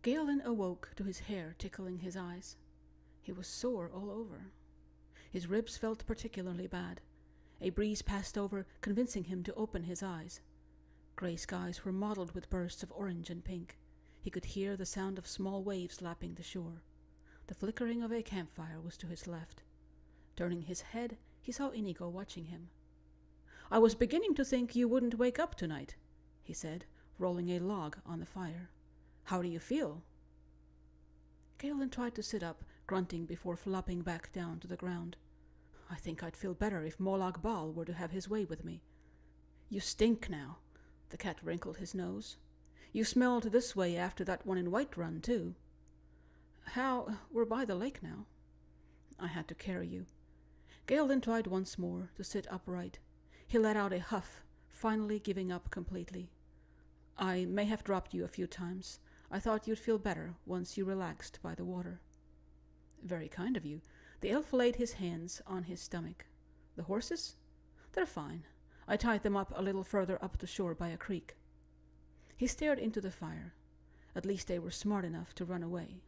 Gaeolin awoke to his hair tickling his eyes. He was sore all over. His ribs felt particularly bad. A breeze passed over, convincing him to open his eyes. Grey skies were mottled with bursts of orange and pink. He could hear the sound of small waves lapping the shore. The flickering of a campfire was to his left. Turning his head, he saw Inigo watching him. "I was beginning to think you wouldn't wake up tonight," he said, rolling a log on the fire. "How do you feel?" Gaeolin tried to sit up, grunting before flopping back down to the ground. "I think I'd feel better if Molag Bal were to have his way with me." "You stink now." The cat wrinkled his nose. "You smelled this way after that one in Whiterun, too." "How? We're by the lake now." "I had to carry you." Gaeolin tried once more to sit upright. He let out a huff, finally giving up completely. "I may have dropped you a few times. I thought you'd feel better once you relaxed by the water." "Very kind of you." The elf laid his hands on his stomach. "The horses? They're fine. I tied them up a little further up the shore by a creek." He stared into the fire. At least they were smart enough to run away.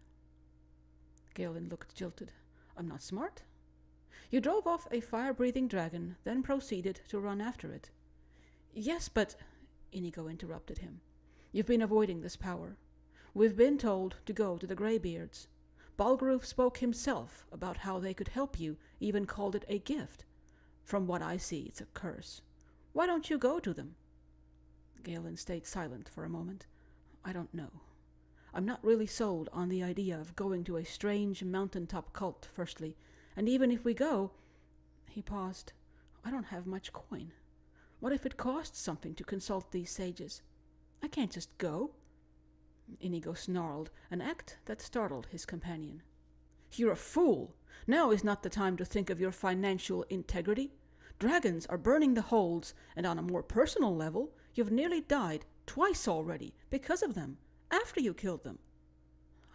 Gaeolin looked jilted. "I'm not smart?" "You drove off a fire-breathing dragon, then proceeded to run after it." "Yes, but—" Inigo interrupted him. "You've been avoiding this power. We've been told to go to the Greybeards. Balgruf spoke himself about how they could help you, even called it a gift. From what I see, it's a curse. Why don't you go to them?" Gaeolin stayed silent for a moment. "I don't know. I'm not really sold on the idea of going to a strange mountaintop cult, firstly, and even if we go—" He paused. "I don't have much coin. What if it costs something to consult these sages? I can't just go." Inigo snarled, an act that startled his companion. "You're a fool! Now is not the time to think of your financial integrity. Dragons are burning the holds, and on a more personal level, you've nearly died twice already because of them, after you killed them."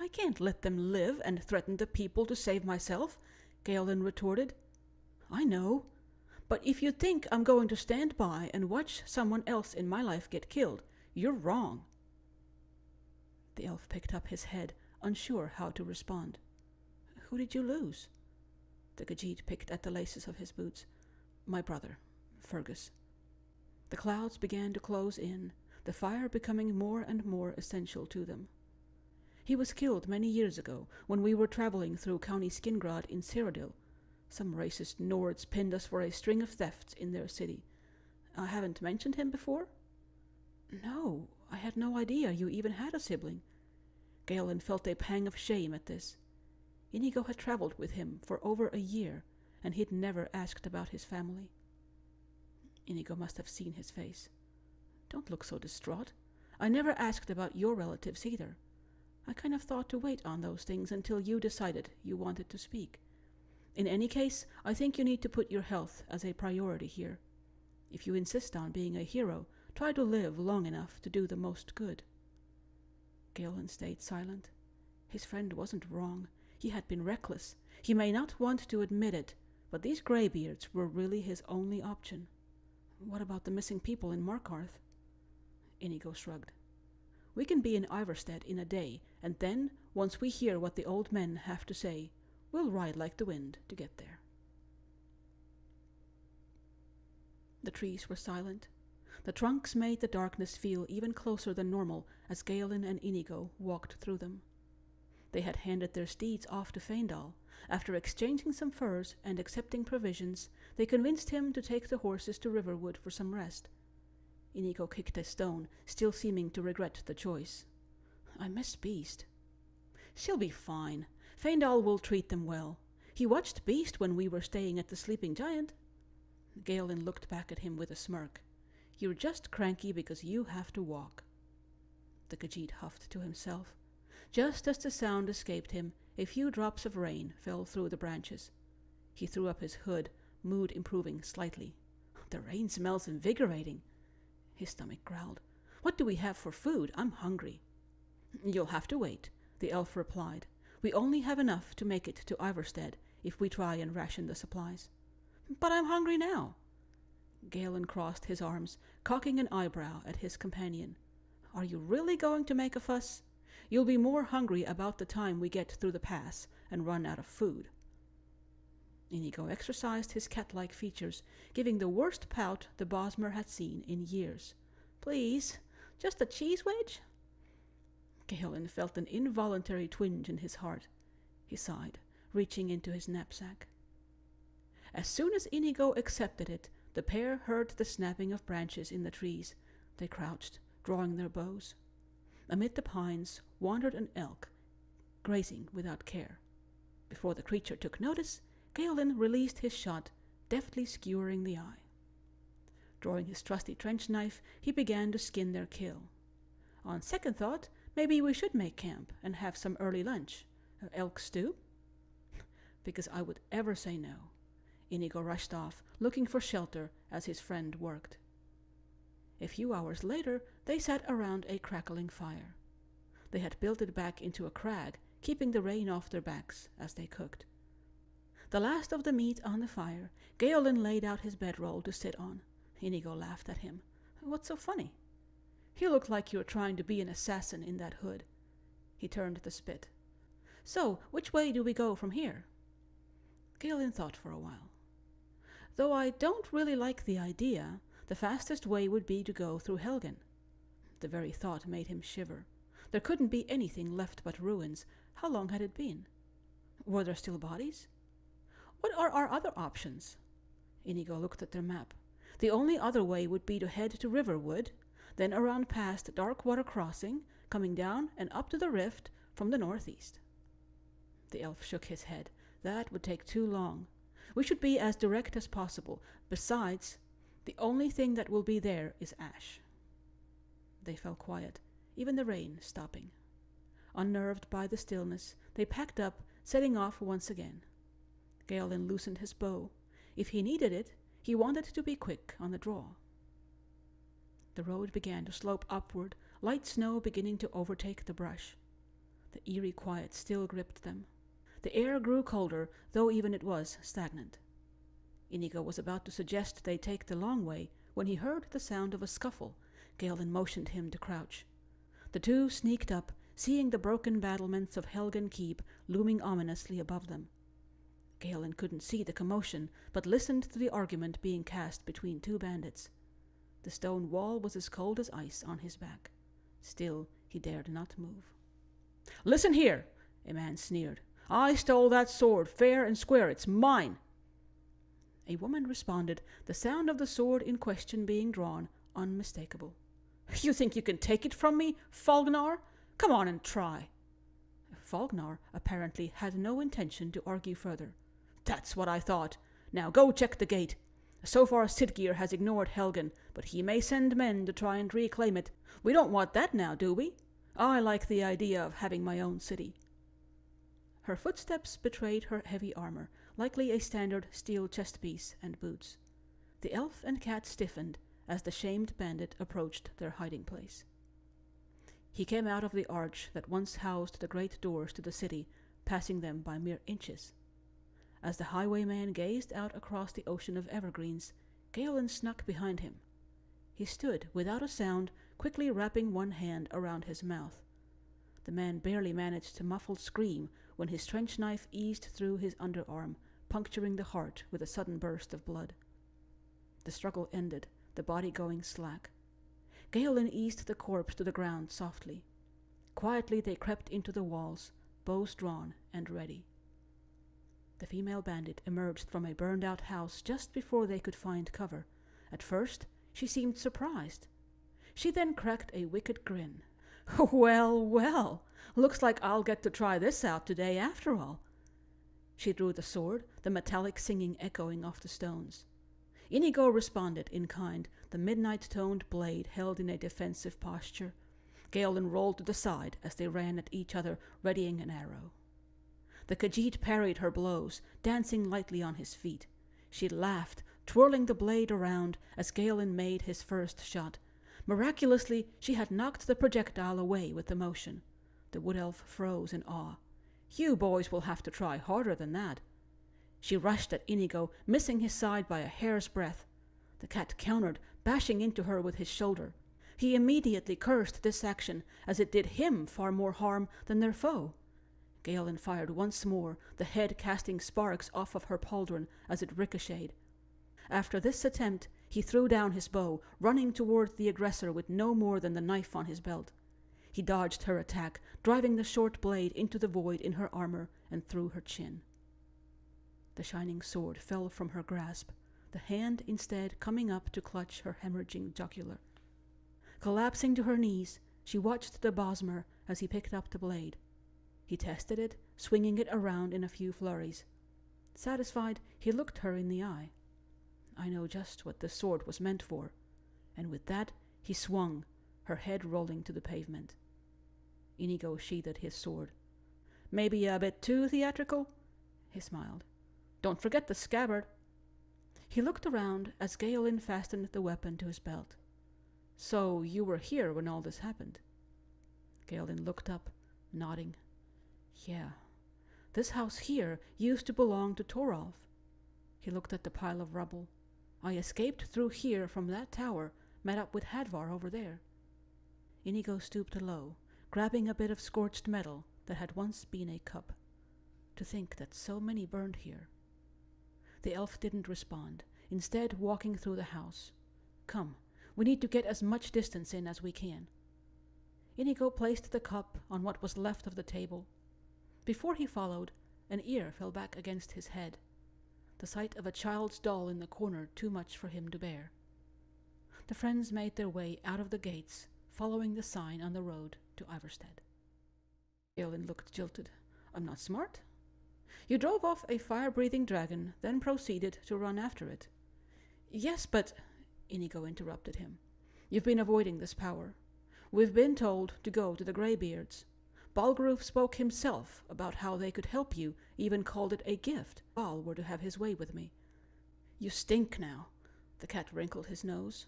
"I can't let them live and threaten the people to save myself," Gaeolin retorted. "I know. But if you think I'm going to stand by and watch someone else in my life get killed, you're wrong." The elf picked up his head, unsure how to respond. "Who did you lose?" The Khajiit picked at the laces of his boots. "My brother, Fergus." The clouds began to close in, the fire becoming more and more essential to them. "He was killed many years ago, when we were traveling through County Skingrad in Cyrodiil. Some racist Nords pinned us for a string of thefts in their city. I haven't mentioned him before?" "No, I had no idea you even had a sibling." Gaeolin felt a pang of shame at this. Inigo had traveled with him for over a year, and he'd never asked about his family. Inigo must have seen his face. "Don't look so distraught. I never asked about your relatives either. I kind of thought to wait on those things until you decided you wanted to speak. In any case, I think you need to put your health as a priority here. If you insist on being a hero, try to live long enough to do the most good." Gaeolin stayed silent. His friend wasn't wrong. He had been reckless. He may not want to admit it, but these Greybeards were really his only option. What about the missing people in Markarth? Inigo shrugged. "We can be in Ivarstead in a day, and then, once we hear what the old men have to say, we'll ride like the wind to get there." The trees were silent. The trunks made the darkness feel even closer than normal as Gaeolin and Inigo walked through them. They had handed their steeds off to Faendal. After exchanging some furs and accepting provisions, they convinced him to take the horses to Riverwood for some rest. Inigo kicked a stone, still seeming to regret the choice. "I miss Beast." "She'll be fine. Faendal will treat them well. He watched Beast when we were staying at the Sleeping Giant." Gaeolin looked back at him with a smirk. "You're just cranky because you have to walk." The Khajiit huffed to himself. Just as the sound escaped him, a few drops of rain fell through the branches. He threw up his hood, mood improving slightly. "The rain smells invigorating." His stomach growled. "What do we have for food? I'm hungry." "You'll have to wait," the elf replied. "We only have enough to make it to Ivarstead if we try and ration the supplies." "But I'm hungry now." Gaeolin crossed his arms, cocking an eyebrow at his companion. "Are you really going to make a fuss? You'll be more hungry about the time we get through the pass and run out of food." Inigo exercised his cat-like features, giving the worst pout the Bosmer had seen in years. "Please, just a cheese wedge?" Gaeolin felt an involuntary twinge in his heart. He sighed, reaching into his knapsack. As soon as Inigo accepted it, the pair heard the snapping of branches in the trees. They crouched, drawing their bows. Amid the pines wandered an elk, grazing without care. Before the creature took notice, Gaeolin released his shot, deftly skewering the eye. Drawing his trusty trench knife, he began to skin their kill. On second thought, maybe we should make camp and have some early lunch. Elk stew? Because I would ever say no. Inigo rushed off, looking for shelter as his friend worked. A few hours later, they sat around a crackling fire. They had built it back into a crag, keeping the rain off their backs as they cooked. The last of the meat on the fire, Gaeolin laid out his bedroll to sit on. Inigo laughed at him. "What's so funny? You look like you're trying to be an assassin in that hood." He turned the spit. "So, which way do we go from here?" Gaeolin thought for a while. "Though I don't really like the idea, the fastest way would be to go through Helgen." The very thought made him shiver. There couldn't be anything left but ruins. How long had it been? Were there still bodies? What are our other options? Inigo looked at their map. The only other way would be to head to Riverwood, then around past Darkwater Crossing, coming down and up to the rift from the northeast. The elf shook his head. "That would take too long. We should be as direct as possible. Besides, the only thing that will be there is ash." They fell quiet, even the rain stopping. Unnerved by the stillness, they packed up, setting off once again. Gaeolin loosened his bow. If he needed it, he wanted to be quick on the draw. The road began to slope upward, light snow beginning to overtake the brush. The eerie quiet still gripped them. The air grew colder, though even it was stagnant. Inigo was about to suggest they take the long way when he heard the sound of a scuffle. Gaeolin motioned him to crouch. The two sneaked up, seeing the broken battlements of Helgen Keep looming ominously above them. Gaeolin couldn't see the commotion, but listened to the argument being cast between two bandits. The stone wall was as cold as ice on his back. Still, he dared not move. "Listen here," a man sneered. "I stole that sword, fair and square. It's mine." A woman responded, the sound of the sword in question being drawn unmistakable. "You think you can take it from me, Falgnar? Come on and try." Falgnar apparently had no intention to argue further. "That's what I thought. Now go check the gate. So far Sidgeir has ignored Helgen, but he may send men to try and reclaim it. We don't want that now, do we? I like the idea of having my own city." Her footsteps betrayed her heavy armor, likely a standard steel chest-piece and boots. The elf and cat stiffened as the shamed bandit approached their hiding place. He came out of the arch that once housed the great doors to the city, passing them by mere inches. As the highwayman gazed out across the ocean of evergreens, Gaeolin snuck behind him. He stood without a sound, quickly wrapping one hand around his mouth. The man barely managed a muffled scream when his trench knife eased through his underarm, puncturing the heart with a sudden burst of blood. The struggle ended, the body going slack. Gaeolin eased the corpse to the ground softly. Quietly they crept into the walls, bows drawn and ready. The female bandit emerged from a burned-out house just before they could find cover. At first, she seemed surprised. She then cracked a wicked grin. "Well, well, looks like I'll get to try this out today after all." She drew the sword, the metallic singing echoing off the stones. Inigo responded in kind, the midnight-toned blade held in a defensive posture. Gaeolin rolled to the side as they ran at each other, readying an arrow. The Khajiit parried her blows, dancing lightly on his feet. She laughed, twirling the blade around as Gaeolin made his first shot. Miraculously, she had knocked the projectile away with the motion. The wood elf froze in awe. "You boys will have to try harder than that." She rushed at Inigo, missing his side by a hair's breadth. The cat countered, bashing into her with his shoulder. He immediately cursed this action, as it did him far more harm than their foe. Gaeolin fired once more, the head casting sparks off of her pauldron as it ricocheted. After this attempt, he threw down his bow, running toward the aggressor with no more than the knife on his belt. He dodged her attack, driving the short blade into the void in her armor and through her chin. The shining sword fell from her grasp, the hand instead coming up to clutch her hemorrhaging jugular. Collapsing to her knees, she watched the Bosmer as he picked up the blade. He tested it, swinging it around in a few flurries. Satisfied, he looked her in the eye. "I know just what this sword was meant for." And with that, he swung, her head rolling to the pavement. Inigo sheathed his sword. "Maybe a bit too theatrical?" He smiled. "Don't forget the scabbard." He looked around as Gaeolin fastened the weapon to his belt. "So you were here when all this happened?" Gaeolin looked up, nodding. "Yeah. This house here used to belong to Torolf." He looked at the pile of rubble. "I escaped through here from that tower, met up with Hadvar over there." Inigo stooped low, grabbing a bit of scorched metal that had once been a cup. To think that so many burned here. The elf didn't respond, instead walking through the house. "Come, we need to get as much distance in as we can." Inigo placed the cup on what was left of the table. Before he followed, an ear fell back against his head. The sight of a child's doll in the corner too much for him to bear. The friends made their way out of the gates, following the sign on the road to Iverstead. Gaeolin looked jilted. "I'm not smart?" "You drove off a fire-breathing dragon, then proceeded to run after it." "Yes, but—" Inigo interrupted him. "You've been avoiding this power. We've been told to go to the Greybeards. Balgruf spoke himself about how they could help you, even called it a gift. Bal were to have his way with me." "You stink now." The cat wrinkled his nose.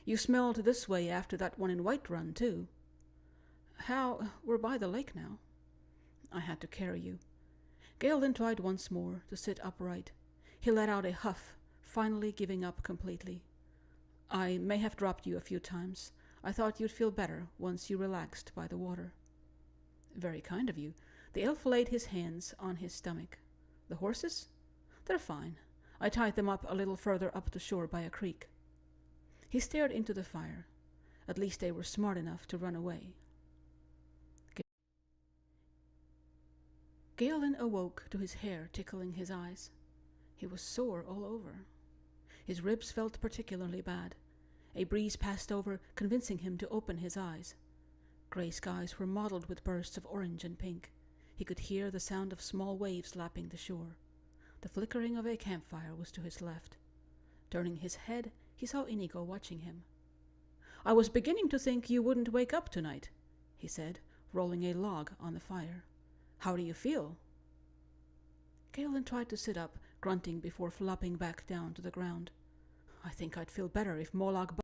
"You smelled this way after that one in Whiterun, too." "How? We're by the lake now." "I had to carry you." Gaeolin tried once more to sit upright. He let out a huff, finally giving up completely. "I may have dropped you a few times. I thought you'd feel better once you relaxed by the water." "Very kind of you." The elf laid his hands on his stomach. "The horses? They're fine. I tied them up a little further up the shore by a creek." He stared into the fire. At least they were smart enough to run away. Gaeolin awoke to his hair tickling his eyes. He was sore all over. His ribs felt particularly bad. A breeze passed over, convincing him to open his eyes. Grey skies were mottled with bursts of orange and pink. He could hear the sound of small waves lapping the shore. The flickering of a campfire was to his left. Turning his head, he saw Inigo watching him. "I was beginning to think you wouldn't wake up tonight," he said, rolling a log on the fire. "How do you feel?" Gaeolin tried to sit up, grunting before flopping back down to the ground. "I think I'd feel better if Molag